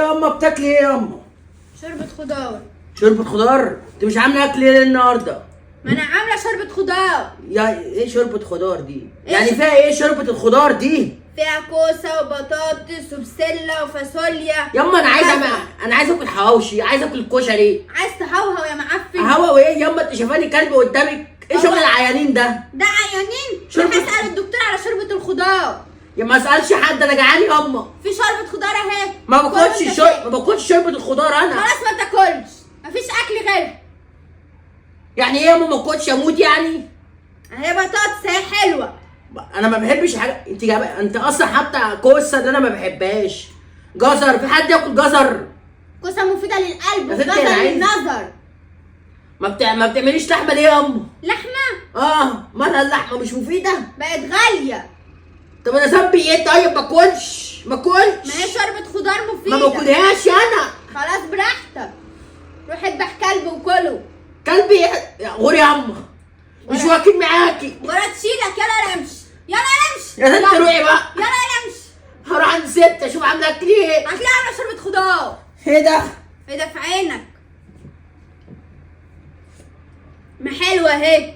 يا اما بتاكلي ايه يا اما؟ شوربة خضار. شوربة خضار؟ انت مش عامله اكل ايه النهارده؟ ما انا عاملة شوربة خضار. يا ايه شوربة خضار دي؟ يعني فيها ايه شوربة الخضار دي؟ فيها كوسة وبطاطس وبسلة وفاصوليا. ياما انا عايز اكل حواوشي، عايز اكل كشري. عايز تهوهو يا معفن؟ هوا وايه ياما؟ انت شايفاني كلب قدامك؟ ايه شغل العيانين ده؟ ده عيانين؟ شوربة- روح اسأل الدكتور على شوربة الخضار. يا ما اسالش حد، انا جعان ياما. في شوربة خضار اهي. ما كل انت باكلش شايف. ما باكلش شوربة الخضار انا. خلاص ما تاكلش، مفيش اكل غيرها. يعني ايه ياما ما باكلش اموت يعني؟ اهي بطاطس اهي حلوة. انا ما بحبش حاجه. انت اصلا حاطه كوسه اللي انا ما بحبهاش. جزر، في حد ياكل جزر؟ كوسة مفيدة للقلب يا ستي وجزر أنا عايز- للنظر. ما بتعمليش لحمه ليه يا ام؟ لحمة مالها اللحمه مش مفيده؟ بقت غالية. طب انا ذنبي ايه طيب؟ ما اكلش ما هي شوربة خضار ما مفيدة. باكلهاش انا. خلاص براحتك، روح اذبح كلب وكله. كلبي غوري يا ام، مش واكل معاكي. ورا تشيلك. يلا امشي، يلا امشي، يا ست روحي بقى. يلا امشي. هروح عند ست اشوف عامله اكل ايه. هتلاقي عاملة شوربة خضار. ايه ده؟ ايه ده في عينك؟ ما حلوة اهي.